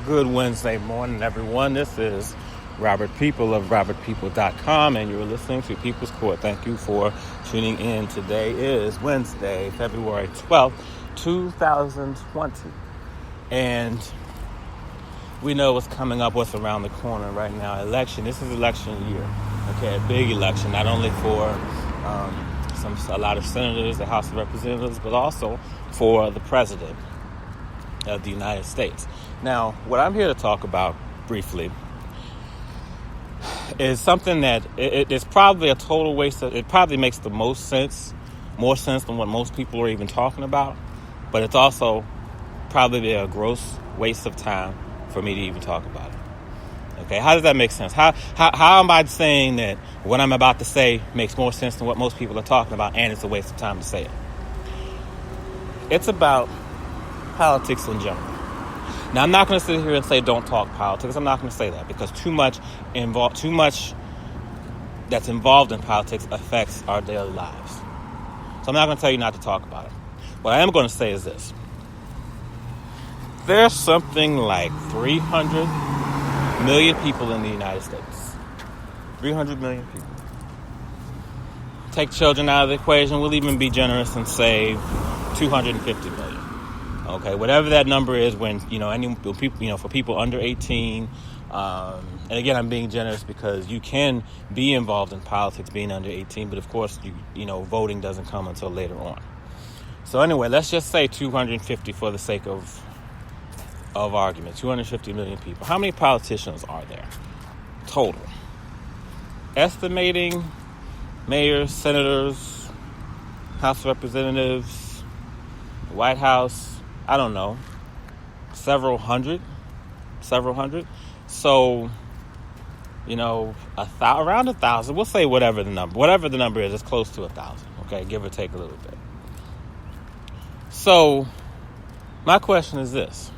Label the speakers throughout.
Speaker 1: Good Wednesday morning, everyone. This is Robert People of robertpeople.com, and you're listening to People's Court. Thank you for tuning in. Today is Wednesday, February 12th, 2020. And we know what's coming up, what's around the corner right now. Election. This is election year. Okay, a big election, not only for a lot of senators, the House of Representatives, but also for the president of the United States. Now, what I'm here to talk about briefly is something that it's probably a total waste of, it probably makes the most sense, more sense than what most people are even talking about, but it's also probably a gross waste of time for me to even talk about it. Okay, how does that make sense? How am I saying that what I'm about to say makes more sense than what most people are talking about, and it's a waste of time to say it? It's about politics in general. Now, I'm not going to sit here and say don't talk politics. I'm not going to say that because too much that's involved in politics affects our daily lives. So I'm not going to tell you not to talk about it. What I am going to say is this. There's something like 300 million people in the United States. 300 million people. Take children out of the equation. We'll even be generous and say 250 million. Okay, whatever that number is, when for people under 18, and again, I'm being generous because you can be involved in politics being under 18, but of course, voting doesn't come until later on. So anyway, let's just say 250 for the sake of argument. 250 million people. How many politicians are there total? Estimating mayors, senators, House of Representatives, White House. I don't know, several hundred. So, around 1,000. We'll say whatever the number is, it's close to 1,000. Okay, give or take a little bit. So, my question is this: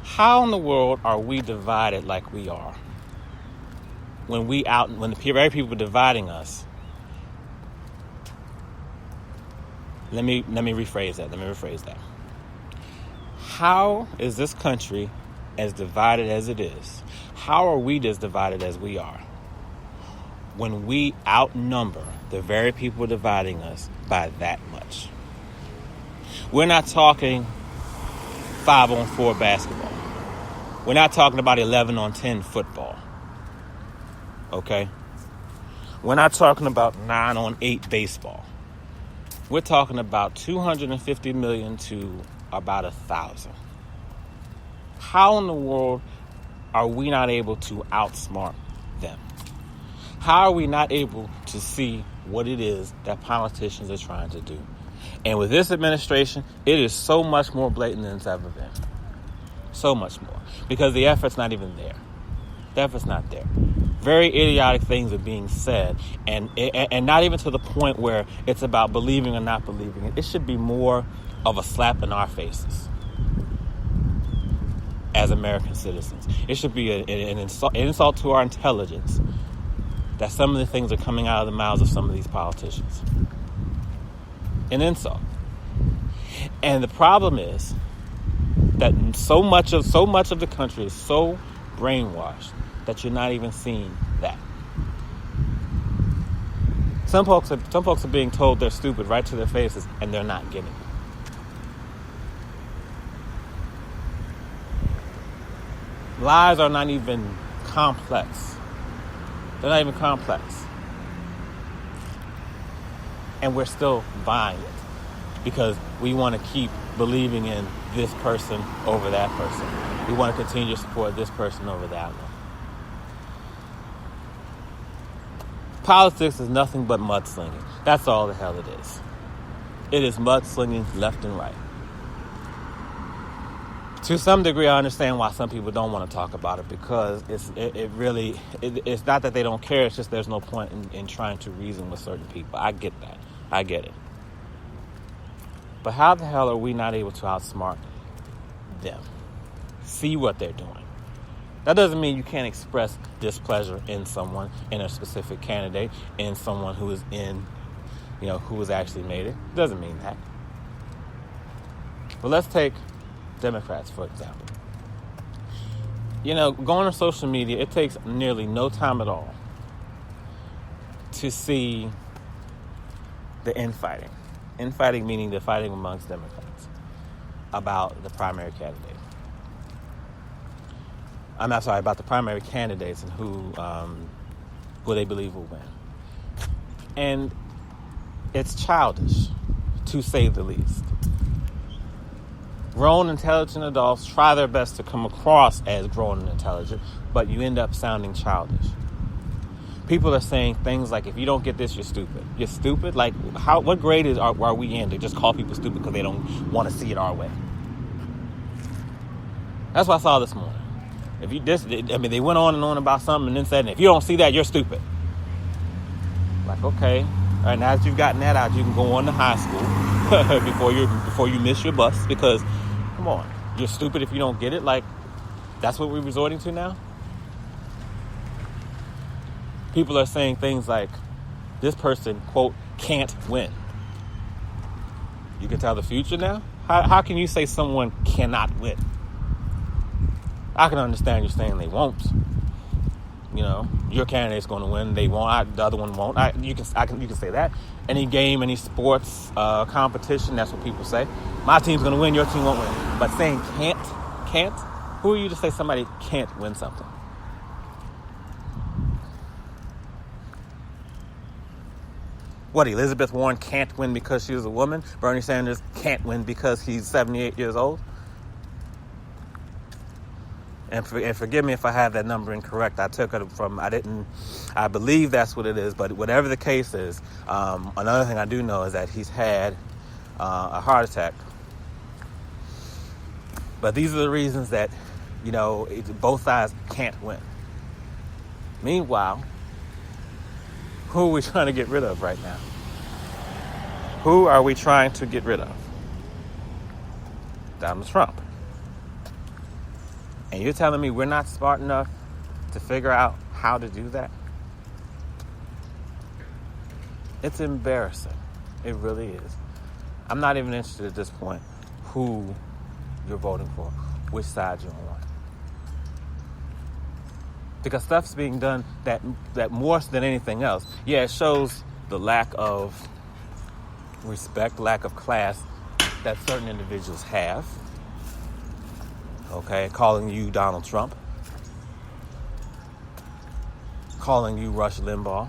Speaker 1: how in the world are we divided like we are? When the very people dividing us. Let me rephrase that. How is this country as divided as it is? How are we as divided as we are when we outnumber the very people dividing us by that much? We're not talking 5-on-4 basketball. We're not talking about 11-on-10 football. Okay? We're not talking about 9-on-8 baseball. We're talking about 250 million to about 1,000. How in the world are we not able to outsmart them? How are we not able to see what it is that politicians are trying to do? And with this administration, it is so much more blatant than it's ever been. So much more. Because the effort's not even there. The effort's not there. Very idiotic things are being said, and not even to the point where it's about believing or not believing it. It should be more of a slap in our faces as American citizens. It should be an insult to our intelligence that some of the things are coming out of the mouths of some of these politicians. An insult. And the problem is that so much of the country is so brainwashed that you're not even seeing that. Some folks are being told they're stupid right to their faces, and they're not getting it. Lies are not even complex. They're not even complex. And we're still buying it because we want to keep believing in this person over that person. We want to continue to support this person over that one. Politics is nothing but mudslinging. That's all the hell it is. It is mudslinging left and right. To some degree, I understand why some people don't want to talk about it because it's not that they don't care. It's just there's no point in trying to reason with certain people. I get that. I get it. But how the hell are we not able to outsmart them? See what they're doing. That doesn't mean you can't express displeasure in someone, in a specific candidate, in someone who is who has actually made it. It doesn't mean that. But let's take Democrats, for example. Going on social media, it takes nearly no time at all to see the infighting. Infighting meaning the fighting amongst Democrats about the primary candidate. I'm not sorry, about the primary candidates and who they believe will win. And it's childish, to say the least. Grown, intelligent adults try their best to come across as grown and intelligent, but you end up sounding childish. People are saying things like, if you don't get this, you're stupid. You're stupid? Like, what grade are we in to just call people stupid because they don't want to see it our way? That's what I saw this morning. They went on and on about something and then said, if you don't see that, you're stupid. Like, okay. All right, now that you've gotten that out, you can go on to high school before you miss your bus, because, come on, you're stupid if you don't get it. Like, that's what we're resorting to now? People are saying things like, this person, quote, can't win. You can tell the future now? How can you say someone cannot win? I can understand you saying they won't. Your candidate's going to win. They won't. The other one won't. You can say that. Any game, any sports competition, that's what people say. My team's going to win. Your team won't win. But saying can't. Who are you to say somebody can't win something? What, Elizabeth Warren can't win because she's a woman? Bernie Sanders can't win because he's 78 years old? And forgive me if I have that number incorrect. I took it from, I believe that's what it is. But whatever the case is, another thing I do know is that he's had a heart attack. But these are the reasons that, both sides can't win. Meanwhile, who are we trying to get rid of right now? Who are we trying to get rid of? Donald Trump. And you're telling me we're not smart enough to figure out how to do that? It's embarrassing. It really is. I'm not even interested at this point who you're voting for, which side you're on. Because stuff's being done that more than anything else, it shows the lack of respect, lack of class that certain individuals have. Okay, calling you Donald Trump, calling you Rush Limbaugh,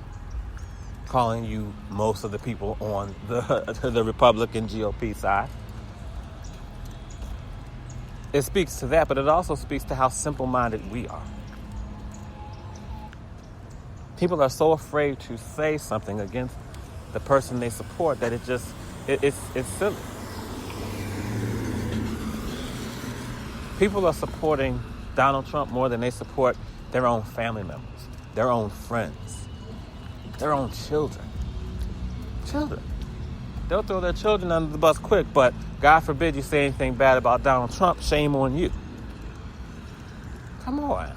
Speaker 1: calling you most of the people on the Republican GOP side. It speaks to that, but it also speaks to how simple-minded we are. People are so afraid to say something against the person they support that it's silly. People are supporting Donald Trump more than they support their own family members, their own friends, their own children. They'll throw their children under the bus quick, but God forbid you say anything bad about Donald Trump, shame on you. Come on.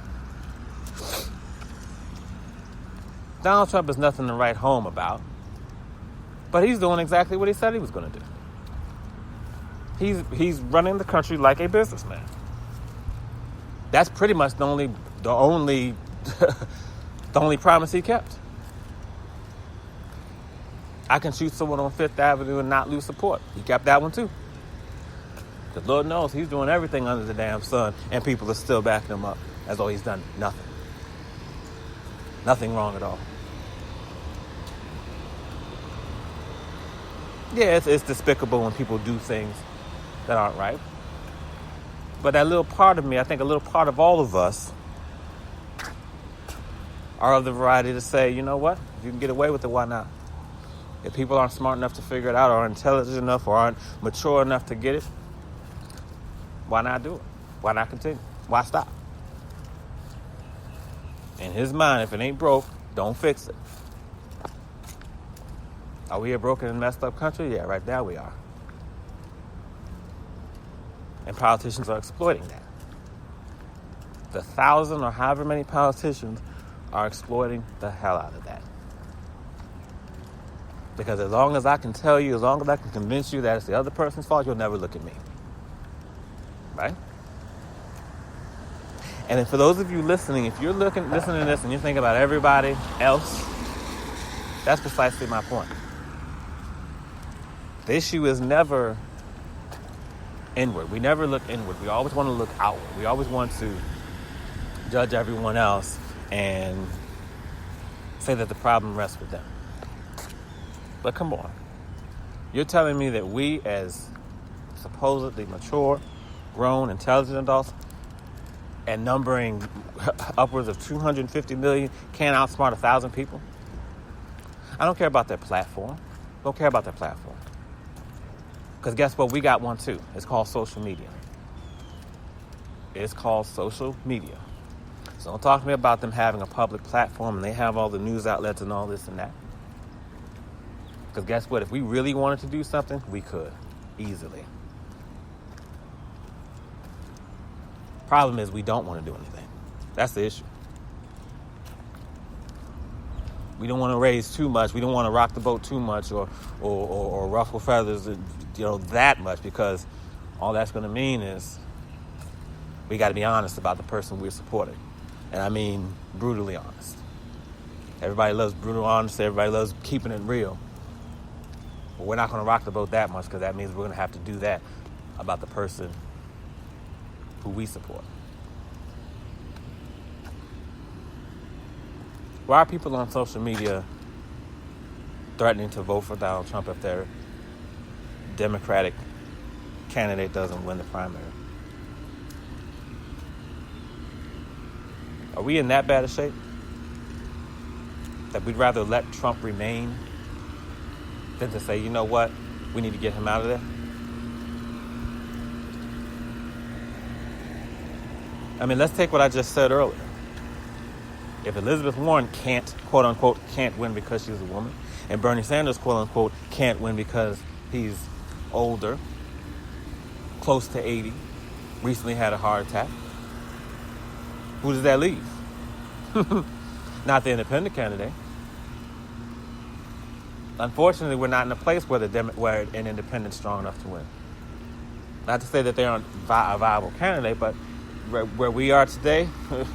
Speaker 1: Donald Trump is nothing to write home about, but he's doing exactly what he said he was going to do. He's running the country like a businessman. That's pretty much the only promise he kept. I can shoot someone on Fifth Avenue and not lose support. He kept that one too. Because Lord knows he's doing everything under the damn sun, and people are still backing him up as though he's done nothing. Nothing wrong at all. Yeah, it's despicable when people do things that aren't right. But that little part of me, I think a little part of all of us, are of the variety to say, you know what? If you can get away with it, why not? If people aren't smart enough to figure it out, or aren't intelligent enough, or aren't mature enough to get it, why not do it? Why not continue? Why stop? In his mind, if it ain't broke, don't fix it. Are we a broken and messed up country? Yeah, right now we are. And politicians are exploiting that. The 1,000 or however many politicians are exploiting the hell out of that. Because as long as I can tell you, as long as I can convince you that it's the other person's fault, you'll never look at me. Right? And then for those of you listening, if you're listening to this and you're thinking about everybody else, that's precisely my point. The issue is never inward. We never look inward. We always want to look outward. We always want to judge everyone else and say that the problem rests with them. But come on. You're telling me that we, as supposedly mature, grown, intelligent adults, and numbering upwards of 250 million, can't outsmart 1,000 people? I don't care about their platform. Don't care about their platform. Because guess what? We got one too. It's called social media. It's called social media. So don't talk to me about them having a public platform and they have all the news outlets and all this and that. Because guess what? If we really wanted to do something, we could. Easily. Problem is we don't want to do anything. That's the issue. We don't want to raise too much. We don't want to rock the boat too much or ruffle feathers, that much, because all that's going to mean is we got to be honest about the person we're supporting. And I mean brutally honest. Everybody loves brutal honesty. Everybody loves keeping it real. But we're not going to rock the boat that much, because that means we're going to have to do that about the person who we support. Why are people on social media threatening to vote for Donald Trump if their Democratic candidate doesn't win the primary? Are we in that bad a shape that we'd rather let Trump remain than to say, you know what, we need to get him out of there? I mean, let's take what I just said earlier. If Elizabeth Warren quote unquote, can't win because she's a woman, and Bernie Sanders, quote unquote, can't win because he's older, close to 80, recently had a heart attack, who does that leave? Not the independent candidate. Unfortunately, we're not in a place where an independent's strong enough to win. Not to say that they aren't a viable candidate, but where we are today,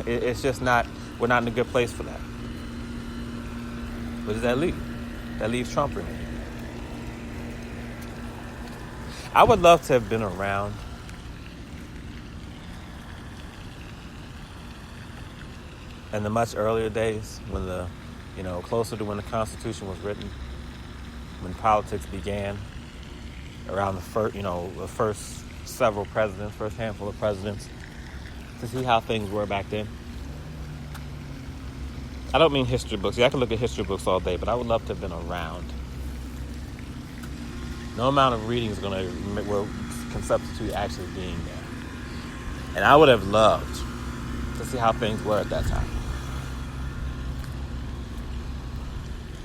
Speaker 1: it's just not. We're not in a good place for that. What does that leave? That leaves Trump remaining. I would love to have been around in the much earlier days when closer to when the Constitution was written, when politics began, around the first several presidents, first handful of presidents, to see how things were back then. I don't mean history books. I can look at history books all day, but I would love to have been around. No amount of reading can substitute actually being there. And I would have loved to see how things were at that time.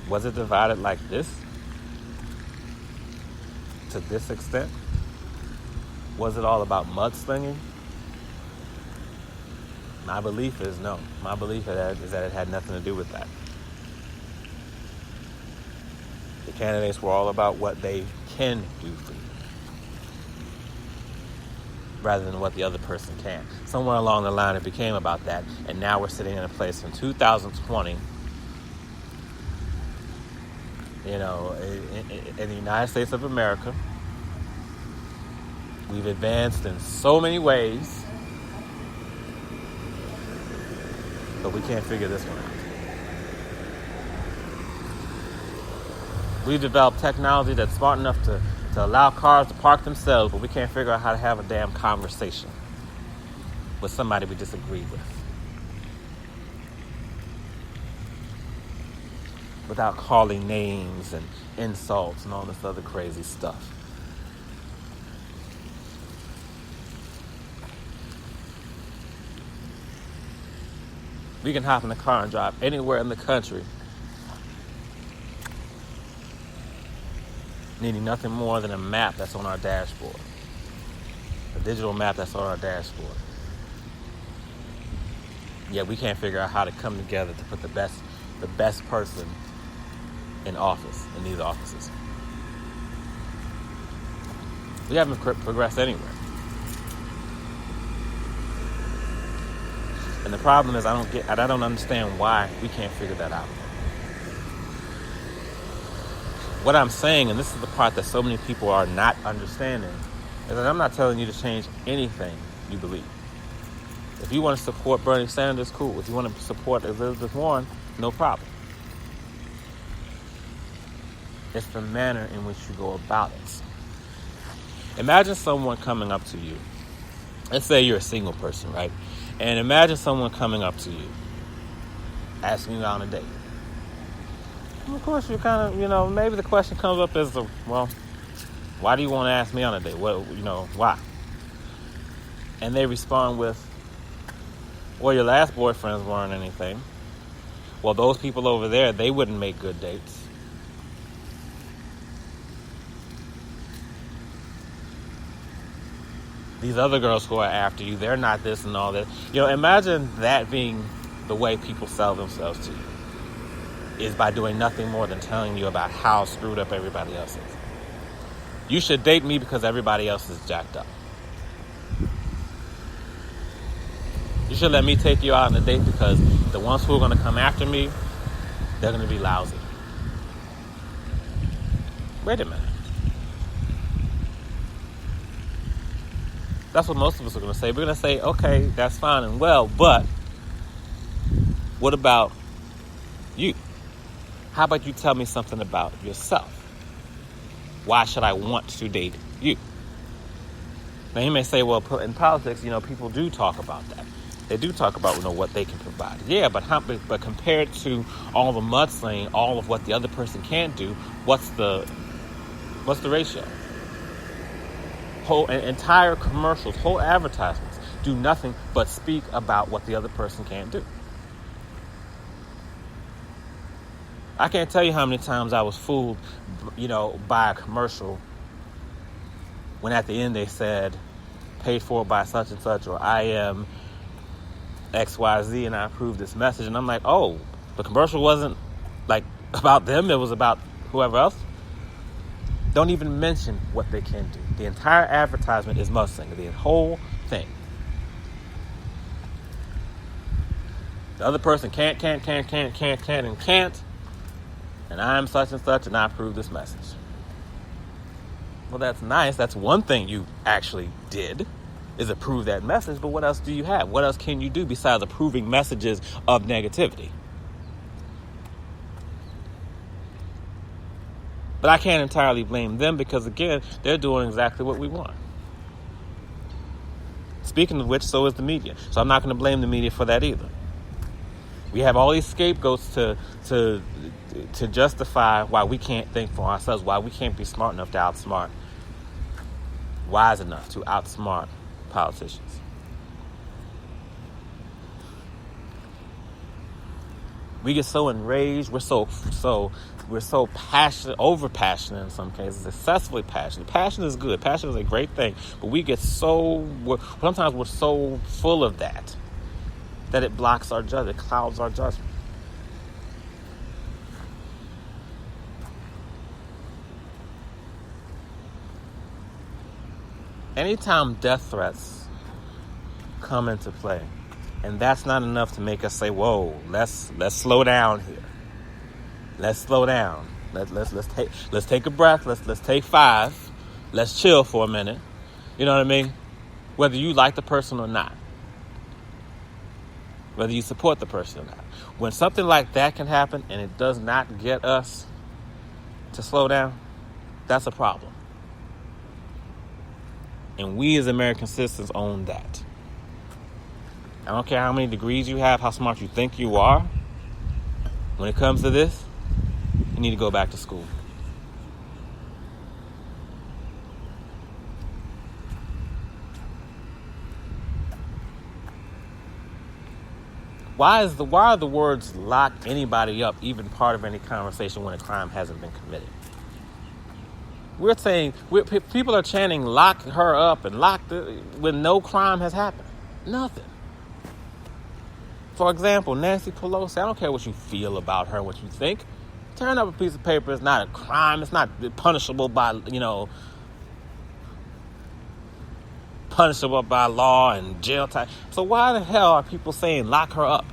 Speaker 1: Was it divided like this? To this extent? Was it all about mudslinging? My belief is no. My belief is that it had nothing to do with that. The candidates were all about what they can do for you, rather than what the other person can. Somewhere along the line it became about that, and now we're sitting in a place in 2020, in the United States of America. We've advanced in so many ways, but we can't figure this one out. We've developed technology that's smart enough to allow cars to park themselves, but we can't figure out how to have a damn conversation with somebody we disagree with without calling names and insults and all this other crazy stuff. We can hop in the car and drive anywhere in the country, needing nothing more than a map that's on our dashboard. A digital map that's on our dashboard. Yet we can't figure out how to come together to put the best person in office, in these offices. We haven't progressed anywhere. And the problem is I don't understand why we can't figure that out. What I'm saying, and this is the part that so many people are not understanding, is that I'm not telling you to change anything you believe. If you want to support Bernie Sanders, cool. If you want to support Elizabeth Warren, no problem. It's the manner in which you go about it. Imagine someone coming up to you. Let's say you're a single person, right? And imagine someone coming up to you, asking you out on a date. And of course, you kind of, maybe the question comes up as, well, why do you want to ask me on a date? Why? And they respond with, well, your last boyfriends weren't anything. Well, those people over there, they wouldn't make good dates. These other girls who are after you, they're not this and all that. Imagine that being the way people sell themselves to you, is by doing nothing more than telling you about how screwed up everybody else is. You should date me because everybody else is jacked up. You should let me take you out on a date because the ones who are going to come after me, they're going to be lousy. Wait a minute. That's what most of us are going to say. We're going to say, okay, that's fine and well, but what about you? How about you tell me something about yourself? Why should I want to date you? Now, you may say, well, in politics, people do talk about that. They do talk about, what they can provide. Yeah, but compared to all the mudslinging, all of what the other person can't do, what's the ratio? Whole entire commercials, whole advertisements do nothing but speak about what the other person can't do. I can't tell you how many times I was fooled, by a commercial when at the end they said, paid for by such and such, or I am XYZ and I approve this message. And I'm like, oh, the commercial wasn't like about them, it was about whoever else. Don't even mention what they can do. The entire advertisement is mudslinging, the whole thing. The other person can't, and can't. And I'm such and such, and I approve this message. Well, that's nice. That's one thing you actually did, is approve that message. But what else do you have? What else can you do besides approving messages of negativity? But I can't entirely blame them because, again, they're doing exactly what we want. Speaking of which, so is the media. So I'm not going to blame the media for that either. We have all these scapegoats to justify why we can't think for ourselves, why we can't be smart enough to outsmart, wise enough to outsmart politicians. We get so enraged. We're so passionate, over passionate in some cases, excessively passionate. Passion is good. Passion is a great thing, but sometimes we're so full of that it blocks our judgment, it clouds our judgment. Anytime death threats come into play, and that's not enough to make us say, whoa, let's slow down here. Let's slow down. Let's take a breath. Let's take 5. Let's chill for a minute. You know what I mean? Whether you like the person or not. Whether you support the person or not. When something like that can happen and it does not get us to slow down, that's a problem. And we as American citizens own that. I don't care how many degrees you have, how smart you think you are. When it comes to this, you need to go back to school. Why are the words lock anybody up even part of any conversation when a crime hasn't been committed? We're saying, people are chanting, lock her up and when no crime has happened. Nothing. For example, Nancy Pelosi, I don't care what you feel about her, what you think. Tearing up a piece of paper is not a crime. It's not punishable by, punishable by law and jail time. So why the hell are people saying lock her up?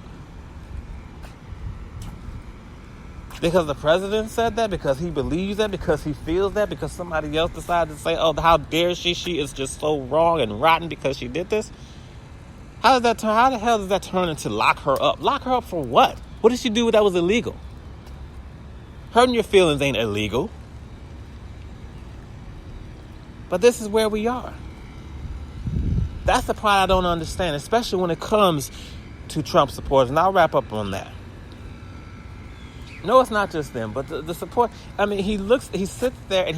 Speaker 1: Because the president said that? Because he believes that? Because he feels that? Because somebody else decided to say, oh, how dare she? She is just so wrong and rotten because she did this? How the hell does that turn into lock her up? Lock her up for what? What did she do that was illegal? Hurting your feelings ain't illegal. But this is where we are. That's the part I don't understand, especially when it comes to Trump supporters. And I'll wrap up on that. No, it's not just them, but the support. I mean, he sits there and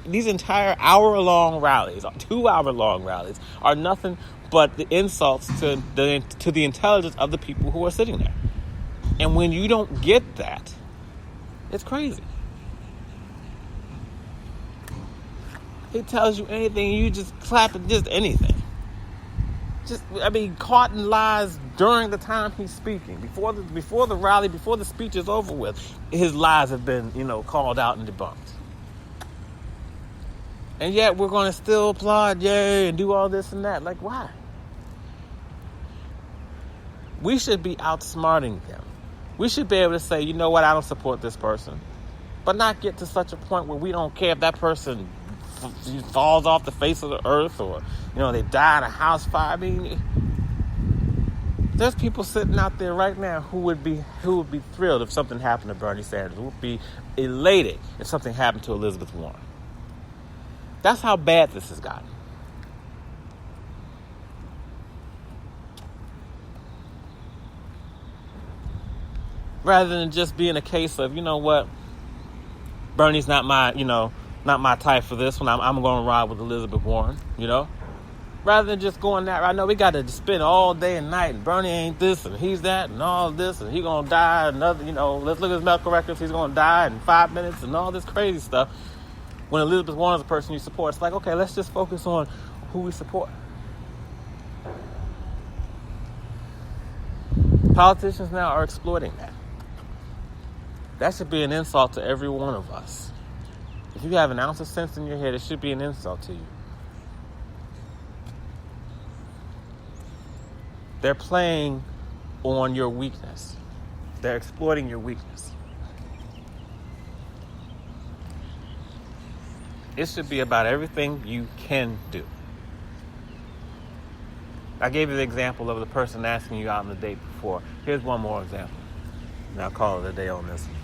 Speaker 1: these entire hour-long rallies, 2-hour-long rallies, are nothing but the insults to the intelligence of the people who are sitting there. And when you don't get that, it's crazy. He tells you anything, you just clap at just anything. Caught in lies during the time he's speaking. Before the rally, before the speech is over with, his lies have been, called out and debunked. And yet we're going to still applaud, yay, and do all this and that. Like, why? We should be outsmarting them. We should be able to say, you know what, I don't support this person. But not get to such a point where we don't care if that person falls off the face of the earth or, they die in a house fire. I mean, there's people sitting out there right now who would be thrilled if something happened to Bernie Sanders, who would be elated if something happened to Elizabeth Warren. That's how bad this has gotten. Rather than just being a case of, you know what, Bernie's not my type for this one. I'm going to ride with Elizabeth Warren, Rather than just going that, I know we got to spend all day and night, and Bernie ain't this, and he's that, and all this, and he's going to die, another, let's look at his medical records, he's going to die in 5 minutes, and all this crazy stuff. When Elizabeth Warren is a person you support, it's like, okay, let's just focus on who we support. Politicians now are exploiting that. That should be an insult to every one of us. If you have an ounce of sense in your head, it should be an insult to you. They're playing on your weakness. They're exploiting your weakness. It should be about everything you can do. I gave you the example of the person asking you out on the date before. Here's one more example. And I'll call it a day on this one.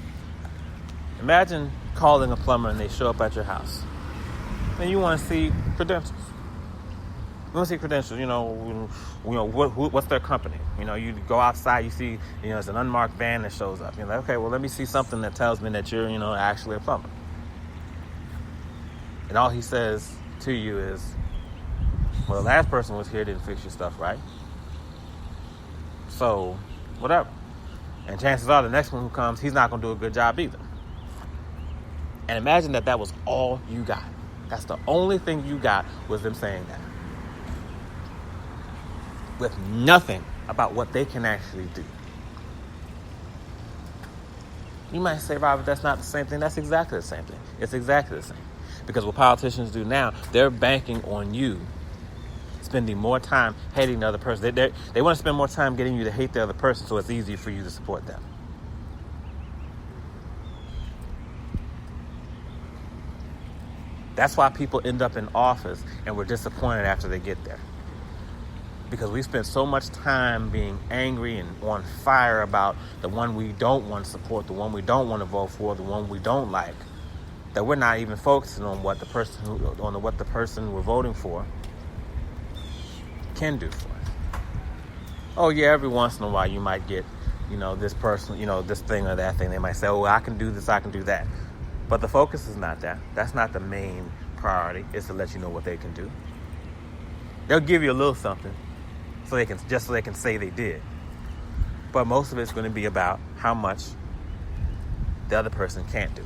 Speaker 1: Imagine calling a plumber and they show up at your house. And you want to see credentials. You want to see credentials, what's their company? You go outside, you see, it's an unmarked van that shows up. You're like, okay, well, let me see something that tells me that you're, actually a plumber. And all he says to you is, well, the last person was here, didn't fix your stuff right. So, whatever. And chances are the next one who comes, he's not going to do a good job either. And imagine that was all you got. That's the only thing you got was them saying that. With nothing about what they can actually do. You might say, Robert, that's not the same thing. That's exactly the same thing. It's exactly the same. Because what politicians do now, they're banking on you spending more time hating the other person. They want to spend more time getting you to hate the other person so it's easier for you to support them. That's why people end up in office and we're disappointed after they get there. Because we spend so much time being angry and on fire about the one we don't want to support, the one we don't want to vote for, the one we don't like, that we're not even focusing on what the person we're voting for can do for us. Oh yeah, every once in a while you might get, this person, this thing or that thing. They might say, oh, I can do this, I can do that. But the focus is not that. That's not the main priority. It's to let you know what they can do. They'll give you a little something so they can say they did. But most of it's going to be about how much the other person can't do.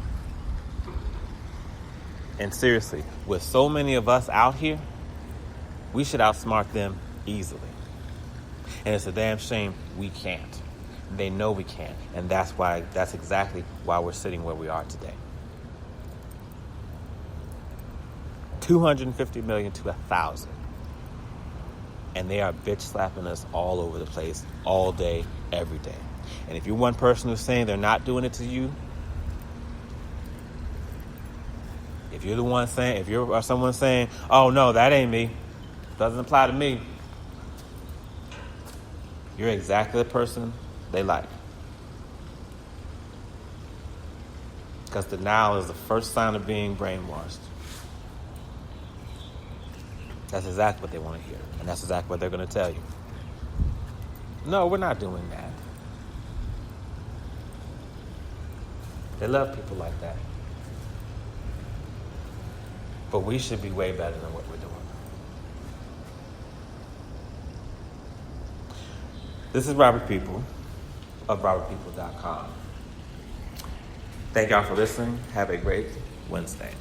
Speaker 1: And seriously, with so many of us out here, we should outsmart them easily. And it's a damn shame we can't. They know we can't. And that's exactly why we're sitting where we are today. 250 million to 1,000. And they are bitch slapping us all over the place, all day, every day. And if you're one person who's saying they're not doing it to you, if you're the one saying, if you're someone saying, oh no, that ain't me, doesn't apply to me, you're exactly the person they like. Because denial is the first sign of being brainwashed. That's exactly what they want to hear. And that's exactly what they're going to tell you. No, we're not doing that. They love people like that. But we should be way better than what we're doing. This is Robert People of robertpeople.com. Thank y'all for listening. Have a great Wednesday.